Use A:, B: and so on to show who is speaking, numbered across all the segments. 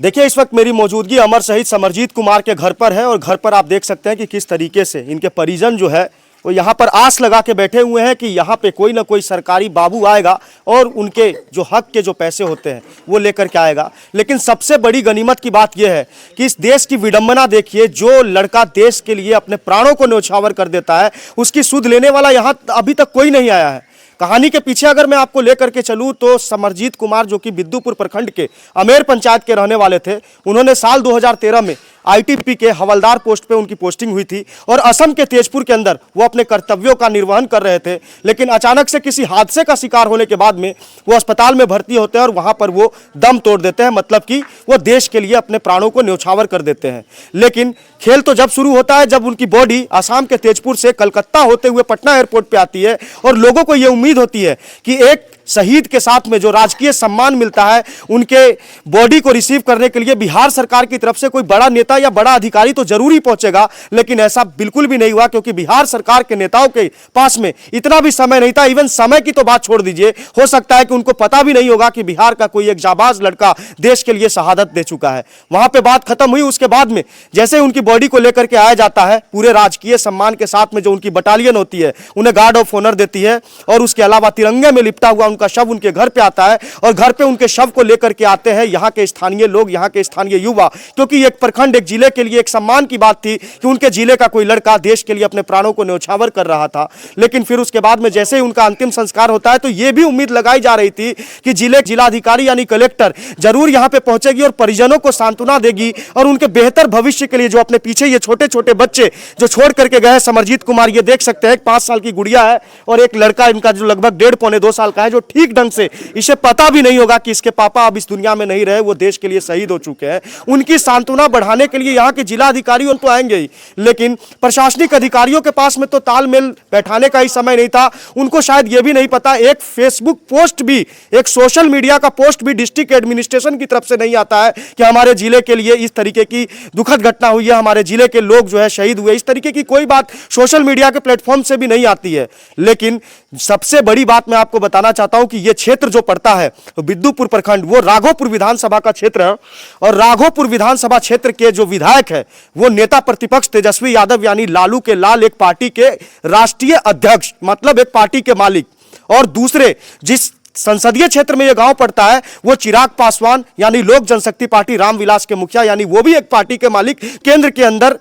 A: देखिए, इस वक्त मेरी मौजूदगी अमर शहीद समरजीत कुमार के घर पर है और घर पर आप देख सकते हैं कि किस तरीके से इनके परिजन जो है वो यहाँ पर आस लगा के बैठे हुए हैं कि यहाँ पे कोई ना कोई सरकारी बाबू आएगा और उनके जो हक के जो पैसे होते हैं वो लेकर के आएगा। लेकिन सबसे बड़ी गनीमत की बात यह है कि इस देश की विडंबना देखिए, जो लड़का देश के लिए अपने प्राणों को न्यौछावर कर देता है उसकी सुध लेने वाला यहाँ अभी तक कोई नहीं आया है। कहानी के पीछे अगर मैं आपको लेकर के चलूं तो समरजीत कुमार जो कि बिद्दुपुर प्रखंड के अमेर पंचायत के रहने वाले थे, उन्होंने साल 2013 में आईटीबीपी के हवलदार पोस्ट पे उनकी पोस्टिंग हुई थी और असम के तेजपुर के अंदर वो अपने कर्तव्यों का निर्वहन कर रहे थे। लेकिन अचानक से किसी हादसे का शिकार होने के बाद में वो अस्पताल में भर्ती होते हैं और वहां पर वो दम तोड़ देते हैं, मतलब कि वो देश के लिए अपने प्राणों को न्यौछावर कर देते हैं। लेकिन खेल तो जब शुरू होता है जब उनकी बॉडी असम के तेजपुर से कलकत्ता होते हुए पटना एयरपोर्ट पे आती है और लोगों को ये उम्मीद होती है कि एक शहीद के साथ में जो राजकीय सम्मान मिलता है उनके बॉडी को रिसीव करने के लिए बिहार सरकार की तरफ से कोई बड़ा नेता या बड़ा अधिकारी तो जरूरी पहुंचेगा। लेकिन ऐसा बिल्कुल भी नहीं हुआ, क्योंकि बिहार सरकार के नेताओं के पास में इतना भी समय नहीं था। इवन समय की तो बात छोड़ दीजिए, हो सकता है कि उनको पता भी नहीं होगा कि बिहार का कोई एक जाबाज लड़का देश के लिए शहादत दे चुका है। वहां पर बात खत्म हुई। उसके बाद में जैसे उनकी बॉडी को लेकर के आया जाता है, पूरे राजकीय सम्मान के साथ में जो उनकी बटालियन होती है उन्हें गार्ड ऑफ ऑनर देती है और उसके अलावा तिरंगे में लिपटा हुआ उनका शव उनके घर पे आता है और घर पे उनके शव को लेकर के आते हैं यहाँ के स्थानीय लोग, यहाँ के स्थानीय युवा। क्योंकि एक प्रखंड, एक जिले के लिए एक सम्मान की बात थी कि उनके जिले का कोई लड़का देश के लिए अपने प्राणों को न्यौछावर कर रहा था। लेकिन फिर उसके बाद में जैसे ही उनका अंतिम संस्कार होता है तो यह भी उम्मीद लगाई जा रही थी कि जिलाधिकारी यानी कलेक्टर जरूर यहाँ पे पहुंचेगी और परिजनों को सांत्वना देगी और उनके बेहतर भविष्य के लिए जो अपने पीछे ये छोटे छोटे बच्चे जो छोड़ करके गए समरजीत कुमार, ये देख सकते हैं 5 साल की गुड़िया है और एक लड़का इनका जो लगभग 1.5-2 साल का है, जो ठीक ढंग से इसे पता भी नहीं होगा कि इसके पापा अब इस दुनिया में नहीं रहे, वो देश के लिए शहीद हो चुके हैं। उनकी सांत्वना बढ़ाने के लिए यहाँ के जिला अधिकारी तो आएंगे ही, लेकिन प्रशासनिक अधिकारियों के पास में तो तालमेल बैठाने का ही समय नहीं था। उनको शायद ये भी नहीं पता, एक फेसबुक पोस्ट भी, एक सोशल मीडिया का पोस्ट भी डिस्ट्रिक्ट एडमिनिस्ट्रेशन की तरफ से नहीं आता है कि हमारे जिले के लिए इस तरीके की दुखद घटना हुई है, हमारे जिले के लोग जो है शहीद हुए। इस तरीके की कोई बात सोशल मीडिया के प्लेटफॉर्म से भी नहीं आती है। लेकिन सबसे बड़ी बात मैं आपको बताना चाहता हूं कि यह क्षेत्र जो पड़ता है बिद्दुपुर प्रखंड, वो राघोपुर विधानसभा का क्षेत्र है और राघोपुर विधानसभा क्षेत्र के जो विधायक है वो नेता प्रतिपक्ष तेजस्वी यादव यानी लालू के लाल, एक पार्टी के राष्ट्रीय अध्यक्ष, मतलब एक पार्टी के मालिक। और दूसरे जिस संसदीय क्षेत्र में यह गांव पड़ता है वो चिराग पासवान यानी लोक जनशक्ति पार्टी रामविलास के मुखिया, यानी वो भी एक पार्टी के मालिक, केंद्र के अंदर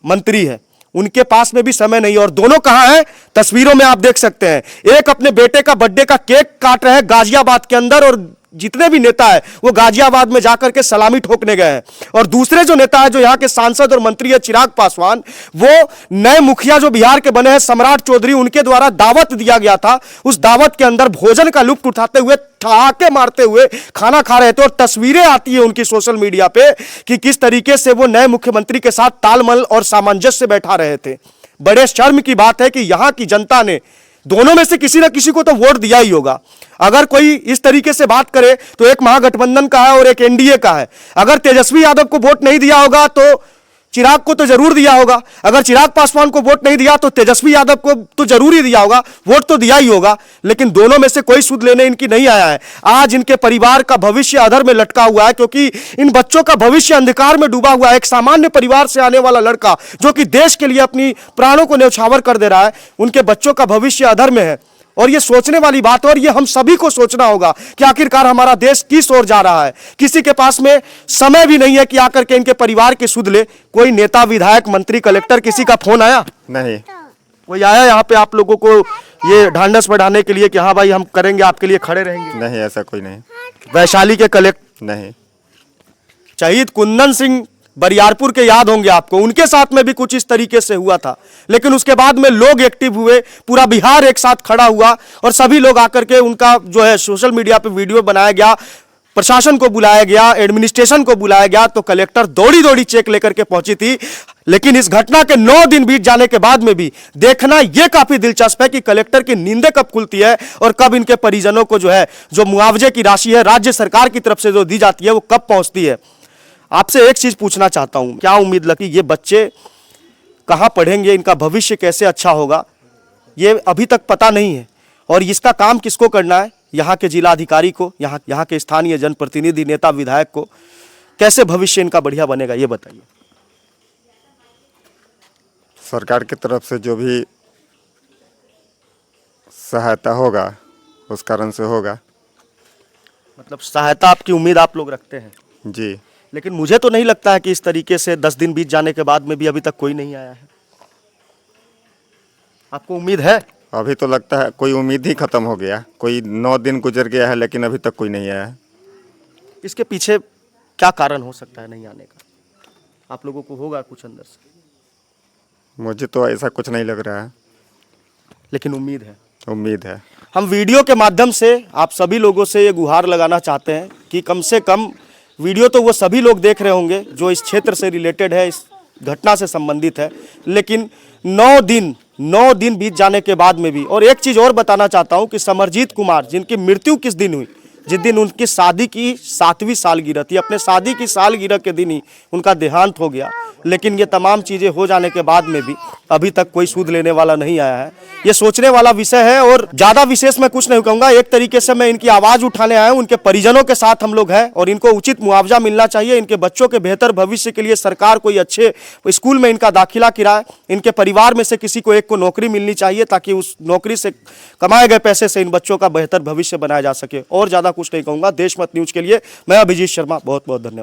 A: मंत्री है। उनके पास में भी समय नहीं। और दोनों कहां हैं? तस्वीरों में आप देख सकते हैं। एक अपने बेटे का बर्थडे का केक काट रहे हैं गाजियाबाद के अंदर और जितने भी नेता है वो गाजियाबाद में जाकर के सलामी ठोकने गए हैं। और दूसरे जो नेता है, जो यहाँ के सांसद और मंत्री है चिराग पासवान, वो नए मुखिया जो बिहार के बने हैं सम्राट चौधरी, उनके द्वारा दावत दिया गया था। उस दावत के अंदर भोजन का लुत्फ उठाते हुए, ठहाके मारते हुए खाना खा रहे थे और तस्वीरें आती है उनकी सोशल मीडिया पे कि किस तरीके से वो नए मुख्यमंत्री के साथ तालमेल और सामंजस्य बैठा रहे थे। बड़े शर्म की बात है कि यहां की जनता ने दोनों में से किसी ना किसी को तो वोट दिया ही होगा। अगर कोई इस तरीके से बात करे तो एक महागठबंधन का है और एक एनडीए का है। अगर तेजस्वी यादव को वोट नहीं दिया होगा तो चिराग को तो जरूर दिया होगा, अगर चिराग पासवान को वोट नहीं दिया तो तेजस्वी यादव को तो जरूर ही दिया होगा, वोट तो दिया ही होगा। लेकिन दोनों में से कोई सुध लेने इनकी नहीं आया है। आज इनके परिवार का भविष्य अधर में लटका हुआ है, क्योंकि इन बच्चों का भविष्य अंधकार में डूबा हुआ है। एक सामान्य परिवार से आने वाला लड़का जो कि देश के लिए अपनी प्राणों को न्यौछावर कर दे रहा है, उनके बच्चों का भविष्य अधर में है। और ये सोचने वाली बात है और ये हम सभी को सोचना होगा कि आखिरकार हमारा देश किस ओर जा रहा है। किसी के पास में समय भी नहीं है कि आकर के इनके परिवार की सुध ले। कोई नेता, विधायक, मंत्री, कलेक्टर, किसी का फोन आया नहीं? कोई आया यहाँ पे आप लोगों को ये ढांढस बढ़ाने के लिए कि हाँ भाई हम करेंगे, आपके लिए खड़े रहेंगे?
B: नहीं, ऐसा कोई नहीं।
A: वैशाली के कलेक्टर
B: नहीं।
A: शहीद कुंदन सिंह बरियारपुर के याद होंगे आपको, उनके साथ में भी कुछ इस तरीके से हुआ था। लेकिन उसके बाद में लोग एक्टिव हुए, पूरा बिहार एक साथ खड़ा हुआ और सभी लोग आकर के उनका जो है सोशल मीडिया पे वीडियो बनाया गया, प्रशासन को बुलाया गया, एडमिनिस्ट्रेशन को बुलाया गया, तो कलेक्टर दौड़ी दौड़ी चेक लेकर के पहुंची थी। लेकिन इस घटना के 9 दिन बीत जाने के बाद में भी देखना यह काफी दिलचस्प है कि कलेक्टर की नींदें कब खुलती है और कब इनके परिजनों को जो है जो मुआवजे की राशि है राज्य सरकार की तरफ से जो दी जाती है वो कब पहुंचती है। आपसे एक चीज पूछना चाहता हूं, क्या उम्मीद लगती ये बच्चे कहां पढ़ेंगे, इनका भविष्य कैसे अच्छा होगा, ये अभी तक पता नहीं है। और इसका काम किसको करना है? यहाँ के जिला अधिकारी को, यहाँ के स्थानीय जनप्रतिनिधि, नेता, विधायक को। कैसे भविष्य इनका बढ़िया बनेगा, ये बताइए।
B: सरकार की तरफ से जो भी सहायता होगा उस कारण से होगा।
A: मतलब सहायता आपकी उम्मीद आप लोग रखते हैं,
B: जी।
A: लेकिन मुझे तो नहीं लगता है कि इस तरीके से 10 दिन बीत जाने के बाद में भी अभी तक कोई नहीं आया है। आपको उम्मीद है?
B: अभी तो लगता है कोई उम्मीद ही खत्म हो गया। कोई 9 दिन गुजर गया है लेकिन अभी तक कोई नहीं आया है।
A: इसके पीछे क्या कारण हो सकता है नहीं आने का? आप लोगों को होगा कुछ अंदर से,
B: मुझे तो ऐसा कुछ नहीं लग रहा है।
A: लेकिन उम्मीद है।
B: उम्मीद है।
A: हम वीडियो के माध्यम से आप सभी लोगों से ये गुहार लगाना चाहते हैं कि कम से कम, वीडियो तो वो सभी लोग देख रहे होंगे जो इस क्षेत्र से रिलेटेड है, इस घटना से संबंधित है, लेकिन 9 दिन बीत जाने के बाद में भी। और एक चीज़ और बताना चाहता हूं कि समरजीत कुमार, जिनकी मृत्यु किस दिन हुई, जिस दिन उनकी शादी की 7वीं सालगिरह थी, अपने शादी की सालगिरह के दिन ही उनका देहांत हो गया। लेकिन ये तमाम चीज़ें हो जाने के बाद में भी अभी तक कोई सूद लेने वाला नहीं आया है। ये सोचने वाला विषय है और ज़्यादा विशेष मैं कुछ नहीं कहूँगा। एक तरीके से मैं इनकी आवाज़ उठाने आया हूँ। उनके परिजनों के साथ हम लोग हैं और इनको उचित मुआवजा मिलना चाहिए। इनके बच्चों के बेहतर भविष्य के लिए सरकार कोई अच्छे स्कूल में इनका दाखिला कराए। इनके परिवार में से किसी को एक को नौकरी मिलनी चाहिए ताकि उस नौकरी से कमाए गए पैसे से इन बच्चों का बेहतर भविष्य बनाया जा सके। और ज़्यादा कुछ नहीं कहूँगा। देशमत न्यूज़ के लिए मैं अभिजीत शर्मा, बहुत बहुत धन्यवाद।